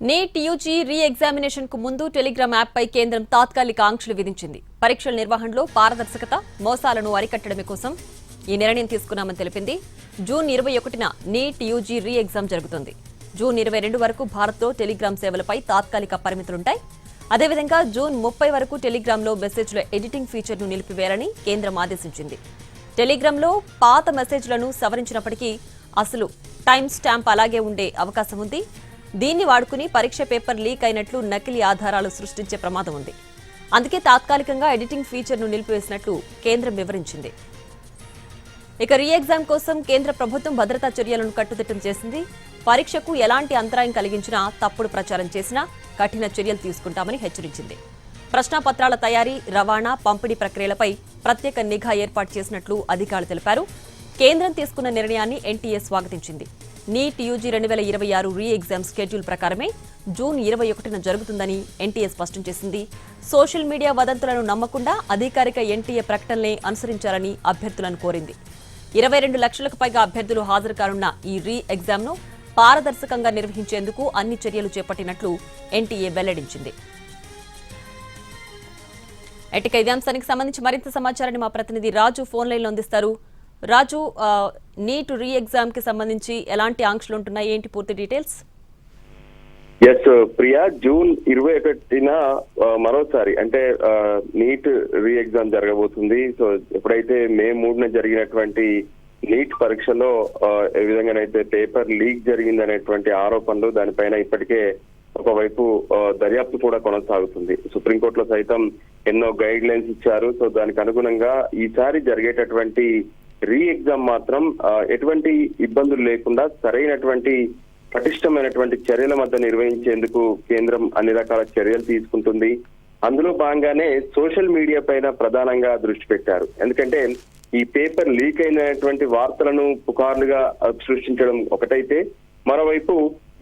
Neat UG రీ examination కు ముందు Telegram app పై కేంద్రం తాత్కాలిక ఆంక్షలు విధించింది. పరీక్షల నిర్వహణలో పారదర్శకత, మోసాలను అరికట్టడమే కోసం ఈ నిర్ణయం తీసుకున్నామని తెలిపింది. జూన్ 21న నీట్ యూజీ రీ ఎగ్జామ్ జరుగుతుంది. జూన్ 22 వరకు భారత్లో టెలిగ్రామ్ సేవలపై తాత్కాలిక పరిమితులుంటాయి. అదేవిధంగా జూన్ 30 వరకు టెలిగ్రామ్లో మెసేజ్ల ఎడిటింగ్ ఫీచర్ను నిలిపివేయాలని కేంద్రం ఆదేశించింది. టెలిగ్రామ్లో పాత మెసేజ్లను సవరించినప్పటికీ అసలు టైం స్టాంప్ అలాగే ఉండే అవకాశం ఉంది. దీన్ని వాడుకుని పరీక్ష పేపర్ లీక్ అయినట్లు నకిలీ ఆధారాలు సృష్టించే ప్రమాదం ఉంది. అందుకే తాత్కాలికంగా ఎడిటింగ్ ఫీచర్ను నిలిపివేసినట్లు కేంద్రం వివరించింది. ఇక రీ ఎగ్జామ్ కోసం కేంద్ర ప్రభుత్వం భద్రతా చర్యలను కట్టుదిట్టం చేసింది. పరీక్షకు ఎలాంటి అంతరాయం కలిగించినా, తప్పుడు ప్రచారం చేసినా కఠిన చర్యలు తీసుకుంటామని హెచ్చరించింది. ప్రశ్నాపత్రాల తయారీ, రవాణా, పంపిణీ ప్రక్రియలపై ప్రత్యేక నిఘా ఏర్పాటు చేసినట్లు అధికారులు తెలిపారు. కేంద్రం తీసుకున్న నిర్ణయాన్ని ఎన్టీఏ స్వాగతించింది. NEET UG 2026 re exam schedule ప్రకారమే జూన్ 21న జరుగుతుందని ఎన్టీఏ స్పష్టం చేసింది. సోషల్ మీడియా వదంతులను నమ్మకుండా అధికారిక ఎన్టీఏ ప్రకటనలే అనుసరించాలని అభ్యర్థులను కోరింది. 22 లక్షలకు పైగా అభ్యర్థులు హాజరు కానున్న ఈ రీ ఎగ్జామ్ను పారదర్శకంగా నిర్వహించేందుకు అన్ని చర్యలు చేపట్టినట్లు ఎన్టీఏ వెల్లడించింది. ఇక ఇదే అంశానికి సంబంధించి మరింత సమాచారాన్ని మా ప్రతినిధి రాజు ఫోన్ లైన్లో అందిస్తారు. రాజు, నీట్ రీ ఎగ్జామ్ కి సంబంధించి ఎలాంటి ఆంక్షలు ఉంటున్నాయి, ఏంటి పూర్తి డీటెయిల్స్? ఎస్ ప్రియా, జూన్ 21న మరోసారి అంటే నీట్ రీ ఎగ్జామ్ జరగబోతుంది. సో ఎప్పుడైతే మే 3న జరిగినటువంటి నీట్ పరీక్షలో ఏ విధంగానైతే పేపర్ లీక్ జరిగిందనేటువంటి ఆరోపణలు, దానిపైన ఇప్పటికే ఒకవైపు దర్యాప్తు కూడా కొనసాగుతుంది. సుప్రీంకోర్టులో సైతం ఎన్నో గైడ్ లైన్స్ ఇచ్చారు. సో దానికి అనుగుణంగా ఈసారి జరిగేటటువంటి రీ ఎగ్జామ్ మాత్రం ఎటువంటి ఇబ్బందులు లేకుండా సరైనటువంటి పటిష్టమైనటువంటి చర్యల మధ్య నిర్వహించేందుకు కేంద్రం అన్ని రకాల చర్యలు తీసుకుంటుంది. అందులో భాగంగానే సోషల్ మీడియా పైన ప్రధానంగా దృష్టి పెట్టారు. ఎందుకంటే ఈ పేపర్ లీక్ అయినటువంటి వార్తలను పుకార్లుగా సృష్టించడం ఒకటైతే, మరోవైపు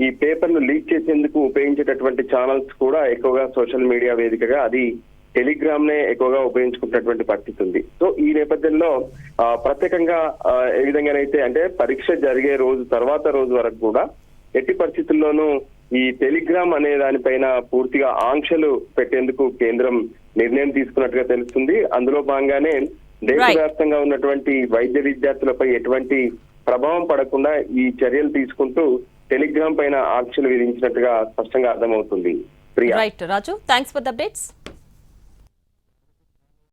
ఈ పేపర్ ను లీక్ చేసేందుకు ఉపయోగించేటటువంటి ఛానల్స్ కూడా ఎక్కువగా సోషల్ మీడియా వేదికగా అది టెలిగ్రామ్ నే ఎక్కువగా ఉపయోగించుకున్నటువంటి పరిస్థితి ఉంది. సో ఈ నేపథ్యంలో ప్రత్యేకంగా ఏ విధంగానైతే అంటే పరీక్ష జరిగే రోజు తర్వాత రోజు వరకు కూడా ఎట్టి పరిస్థితుల్లోనూ ఈ టెలిగ్రామ్ అనే దానిపైన పూర్తిగా ఆంక్షలు పెట్టేందుకు కేంద్రం నిర్ణయం తీసుకున్నట్టుగా తెలుస్తుంది. అందులో భాగంగానే దేశవ్యాప్తంగా ఉన్నటువంటి వైద్య విద్యార్థులపై ఎటువంటి ప్రభావం పడకుండా ఈ చర్యలు తీసుకుంటూ టెలిగ్రామ్ పైన ఆంక్షలు విధించినట్టుగా స్పష్టంగా అర్థమవుతుంది. Right Raju, thanks for the updates.